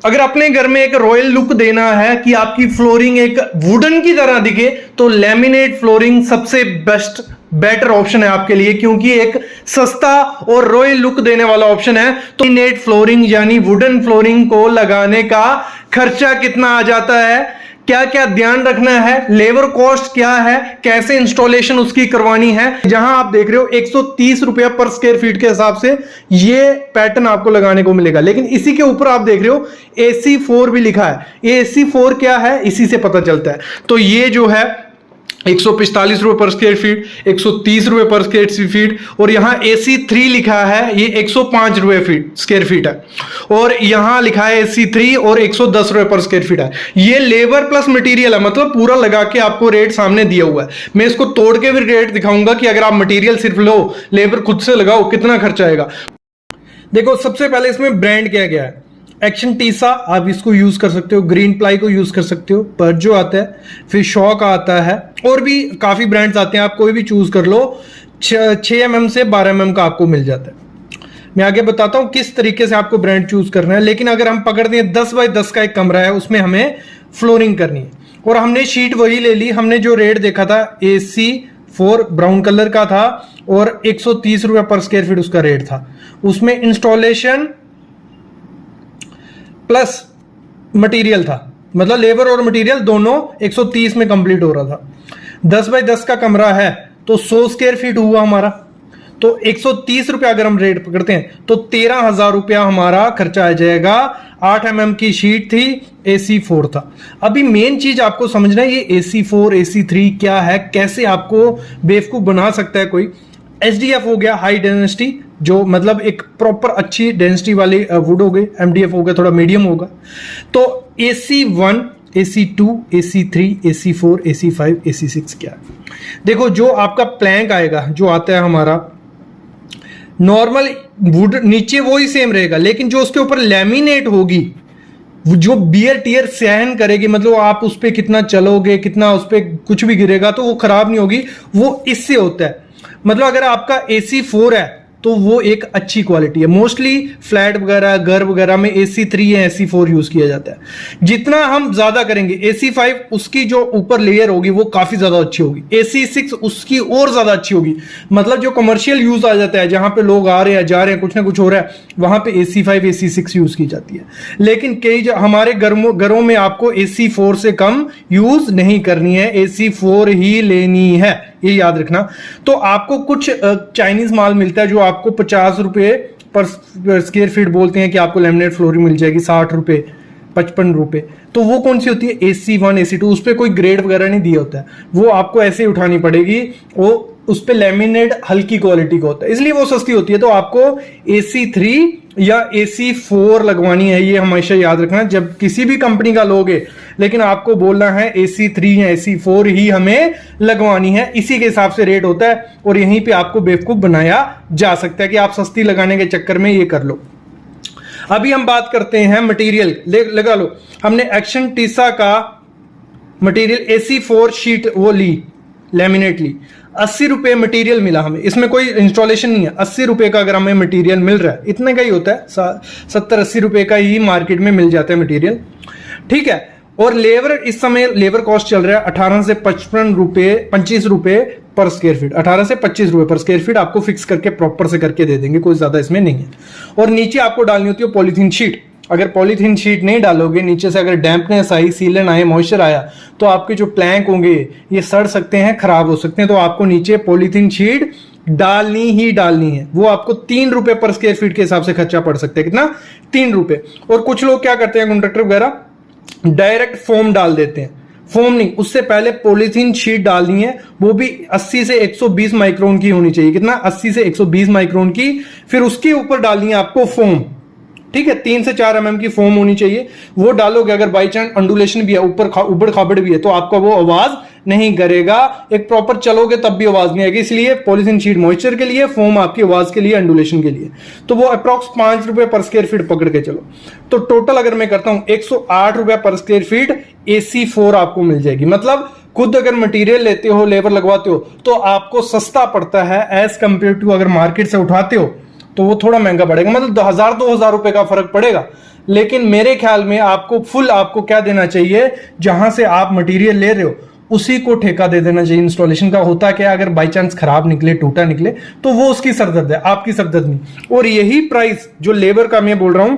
अगर अपने घर में एक रॉयल लुक देना है कि आपकी फ्लोरिंग एक वुडन की तरह दिखे, तो लैमिनेट फ्लोरिंग सबसे बेटर ऑप्शन है आपके लिए, क्योंकि एक सस्ता और रॉयल लुक देने वाला ऑप्शन है। तो लैमिनेट फ्लोरिंग यानी वुडन फ्लोरिंग को लगाने का खर्चा कितना आ जाता है, क्या क्या ध्यान रखना है, लेबर कॉस्ट क्या है, कैसे इंस्टॉलेशन उसकी करवानी है। जहां आप देख रहे हो 130 रुपया पर स्क्वायर फीट के हिसाब से ये पैटर्न आपको लगाने को मिलेगा। लेकिन इसी के ऊपर आप देख रहे हो AC4 भी लिखा है। ये AC4 क्या है इसी से पता चलता है। तो ये जो है 145 रुपए पर स्क्वायर फीट, 130 रुपए पर स्क्वायर फीट, और यहां AC3 लिखा है, ये 105 रुपए स्क्वायर फीट है, और यहां लिखा है AC3 और 110 रुपए पर स्क्वायर फीट है। ये लेबर प्लस मटेरियल है, मतलब पूरा लगा के आपको रेट सामने दिया हुआ है। मैं इसको तोड़ के भी रेट दिखाऊंगा कि अगर आप मटेरियल सिर्फ लो, लेबर खुद से लगाओ, कितना खर्चा आएगा। देखो सबसे पहले इसमें ब्रांड क्या क्या है। एक्शन टीसा आप इसको यूज कर सकते हो, ग्रीन प्लाई को यूज कर सकते हो, पर्जो आता है, फिर शॉक आता है, और भी काफी ब्रांड्स आते हैं, आप कोई भी चूज कर लो। 6 mm से 12 mm का आपको मिल जाता है। मैं आगे बताता हूं किस तरीके से आपको ब्रांड चूज करना है। लेकिन अगर हम पकड़ दें 10 बाय 10 का एक कमरा है, उसमें हमें फ्लोरिंग करनी है, और हमने शीट वही ले ली। हमने जो रेट देखा था AC4 ब्राउन कलर का था, और 130 रुपए पर स्क्वायर फीट उसका रेट था। उसमें इंस्टॉलेशन प्लस मटेरियल था, मतलब लेबर और मटेरियल दोनों 130 में कंप्लीट हो रहा था। 10 बाय 10 का कमरा है तो 100 स्क्वायर फीट हुआ हमारा, तो 130 रुपया अगर हम रेट पकड़ते हैं तो 13,000 रुपया हमारा खर्चा आ जाएगा। 8 mm की शीट थी, AC4 था। अभी मेन चीज आपको समझना है, ये AC4 AC3 क्या है, कैसे आपको बेवकूफ बना सकता है कोई। SDF हो गया हाई डेंसिटी, जो मतलब एक प्रॉपर अच्छी डेंसिटी वाली वुड हो गई। MDF हो गया थोड़ा मीडियम होगा। तो AC1 AC2 AC3 AC4 AC5 AC6 क्या है। देखो जो आपका प्लैंक आएगा, जो आता है हमारा नॉर्मल वुड, नीचे वो ही सेम रहेगा, लेकिन जो उसके ऊपर लैमिनेट होगी, जो बियर टीयर सहन करेगी, मतलब आप उस पर कितना चलोगे, कितना उस पर कुछ भी गिरेगा तो वो खराब नहीं होगी, वो इससे होता है। मतलब अगर आपका AC4 है तो वो एक अच्छी क्वालिटी है। मोस्टली फ्लैट वगैरह घर वगैरह में AC3 या AC4 यूज किया जाता है। जितना हम ज्यादा करेंगे AC5 उसकी जो ऊपर लेयर होगी वो काफी ज्यादा अच्छी होगी, AC6 उसकी और ज्यादा अच्छी होगी। मतलब जो कमर्शियल यूज आ जाता है, जहां पे लोग आ रहे हैं जा रहे हैं, कुछ ना कुछ हो रहा है, वहां पे AC5 AC6 यूज की जाती है। लेकिन कई हमारे घरों में आपको AC4 से कम यूज नहीं करनी है, AC4 ही लेनी है, ये याद रखना। तो आपको कुछ चाइनीज माल मिलता है जो आपको 50 रुपए पर स्क्वायर फीट बोलते हैं कि आपको लेमिनेट फ्लोरिंग मिल जाएगी, 60 रुपए 55 रुपए। तो वो कौन सी होती है, AC1 AC2, उस पर कोई ग्रेड वगैरह नहीं दिया होता है, वो आपको ऐसे ही उठानी पड़ेगी। वो उस पर लेमिनेट हल्की क्वालिटी का होता है, इसलिए वो सस्ती होती है। तो आपको AC3 या AC4 लगवानी है, ये हमेशा याद रखना जब किसी भी कंपनी का लोगे। लेकिन आपको बोलना है AC3 या AC4 ही हमें लगवानी है, इसी के हिसाब से रेट होता है, और यहीं पे आपको बेवकूफ बनाया जा सकता है कि आप सस्ती लगाने के चक्कर में ये कर लो। अभी हम बात करते हैं मटेरियल, लगा लो हमने एक्शन टीसा का मटेरियल AC4 शीट वो ली, लैमिनेट ली, 80 रुपए मटेरियल मिला हमें, इसमें कोई इंस्टॉलेशन नहीं है। 80 रुपए का अगर हमें मटेरियल मिल रहा है, इतने का ही होता है, 70-80 रुपए का ही मार्केट में मिल जाता है मटेरियल, ठीक है। और लेबर, इस समय लेबर कॉस्ट चल रहा है 18 से 25 रुपए पर स्क्वायर फीट, 18 से 25 रुपए पर स्क्वायर फीट आपको फिक्स करके प्रॉपर से करके दे देंगे, कोई ज्यादा इसमें नहीं है। और नीचे आपको डालनी होती है पॉलीथीन शीट। अगर पॉलीथीन शीट नहीं डालोगे, नीचे से अगर डैम्पनेस आई, सीलन आए, मॉइस्चर आया, तो आपके जो प्लैंक होंगे ये सड़ सकते हैं, खराब हो सकते हैं। तो आपको नीचे पॉलीथीन शीट डालनी ही डालनी है। वो आपको 3 रुपए पर स्क्वायर फीट के हिसाब से खर्चा पड़ सकता है, कितना, 3 रुपए। और कुछ लोग क्या करते हैं, कॉन्ट्रैक्टर वगैरह डायरेक्ट फोम डाल देते हैं। फोम नहीं, उससे पहले पॉलीथीन शीट डालनी है, वो भी 80 से 120 माइक्रोन की होनी चाहिए, कितना, 80 से 120 माइक्रोन की। फिर उसके ऊपर डालनी है आपको फोम, ठीक है, 3 से 4 mm की फोम होनी चाहिए। वो डालोगे, अगर बाई चांस अंडुलेशन भी है, ऊपर उबड़ खाबड़ भी है, तो आपका वो आवाज नहीं करेगा। एक प्रॉपर चलोगे तब भी आवाज नहीं आएगी, इसलिए पॉलीथीन शीट मॉइस्चर के लिए, फोम आपकी आवाज के लिए, अंडुलेशन के लिए। तो वो अप्रॉक्स 5 रुपए पर स्क्वायर फीट पकड़ के चलो। तो टोटल अगर मैं करता हूं 108 रुपए पर स्क्वायर फीट AC4 आपको मिल जाएगी। मतलब खुद अगर मटेरियल लेते हो, लेबर लगवाते हो, तो आपको सस्ता पड़ता है एज कंपेयर टू अगर मार्केट से उठाते हो तो वो थोड़ा महंगा पड़ेगा, मतलब 1000-2000 रुपए का फर्क पड़ेगा। लेकिन मेरे ख्याल में आपको फुल आपको क्या देना चाहिए, जहां से आप मटेरियल ले रहे हो उसी को ठेका दे देना चाहिए इंस्टॉलेशन का। होता क्या है, अगर बाई चांस खराब निकले, टूटा निकले, तो वो उसकी सरदर्द है, आपकी सरदर्द नहीं। और यही प्राइस जो लेबर का मैं बोल रहा हूं,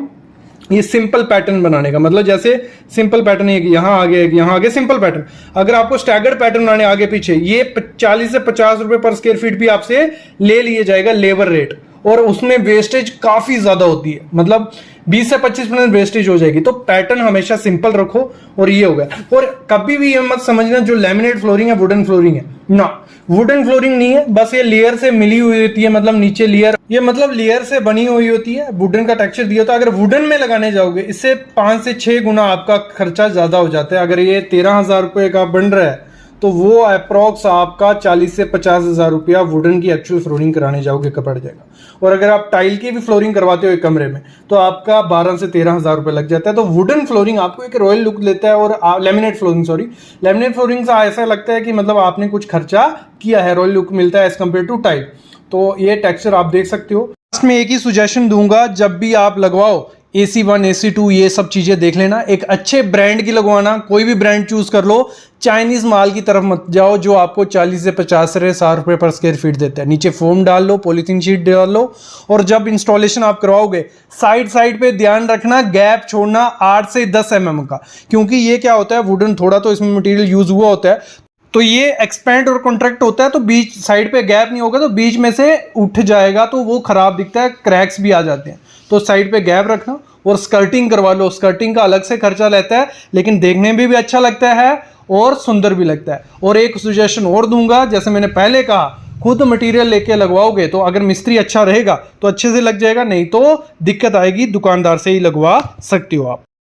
ये सिंपल पैटर्न बनाने का मतलब, जैसे सिंपल पैटर्न है, यहां आगे यहां आगे सिंपल पैटर्न। अगर आपको स्टैगर्ड पैटर्न बनाने आगे पीछे, ये 40 से 50 रुपए पर स्क्वायर फीट भी आपसे ले लिए जाएगा लेबर रेट, और उसमें वेस्टेज काफी ज्यादा होती है, मतलब 20 से 25% वेस्टेज हो जाएगी। तो पैटर्न हमेशा सिंपल रखो, और ये हो गया। और कभी भी ये मत समझना जो लैमिनेट फ्लोरिंग है वुडन फ्लोरिंग है ना, वुडन फ्लोरिंग नहीं है, बस ये लेयर से मिली हुई होती है, मतलब नीचे लेयर, ये मतलब लेयर से बनी हुई होती है, वुडन का टेक्सचर दिया होता है। अगर वुडन में लगाने जाओगे, इससे 5 से 6 गुना आपका खर्चा ज्यादा हो जाता है। अगर ये 13,000 रुपए का बन रहा है, तो वो अप्रोक्स आपका 40 से 50,000 रुपया वुडन की एक्चुअल फ्लोरिंग कराने जाओगे का पड़ जाएगा। और अगर आप टाइल की भी फ्लोरिंग करवाते हो एक कमरे में, तो आपका 12 से 13,000 रुपए लग जाता है। तो वुडन फ्लोरिंग आपको एक रॉयल लुक देता है, और लेमिनेट फ्लोरिंग से ऐसा लगता है कि मतलब आपने कुछ खर्चा किया है, रॉयल लुक मिलता है एज कम्पेयर टू टाइल। तो ये टेक्सचर आप देख सकते हो। इसमें एक ही सुजेशन दूंगा, जब भी आप लगवाओ AC1 AC2 ये सब चीजें देख लेना, एक अच्छे ब्रांड की लगवाना, कोई भी ब्रांड चूज कर लो, चाइनीज माल की तरफ मत जाओ जो आपको 40 से 50 से 60 रुपए पर स्क्वायर फीट देता है। नीचे फोम डाल लो, पॉलीथीन शीट डाल लो, और जब इंस्टॉलेशन आप करवाओगे साइड पे ध्यान रखना, गैप छोड़ना 8 से 10 mm का, क्योंकि ये क्या होता है, वुडन थोड़ा तो इसमें मटेरियल यूज हुआ होता है, तो ये एक्सपेंड और कॉन्ट्रैक्ट होता है, तो बीच साइड पे गैप नहीं होगा, तो बीच में से उठ जाएगा, तो वो खराब दिखता है, क्रैक्स भी आ जाते हैं। तो साइड पे गैप रखना, और स्कर्टिंग करवा लो। स्कर्टिंग का अलग से खर्चा लेता है, लेकिन देखने में भी अच्छा लगता है और सुंदर भी लगता है। और एक सजेशन और दूंगा, जैसे मैंने पहले कहा, खुद मटेरियल लेके लगवाओगे तो अगर मिस्त्री अच्छा रहेगा तो अच्छे से लग जाएगा, नहीं तो दिक्कत आएगी, दुकानदार से ही लगवा सकते हो आप।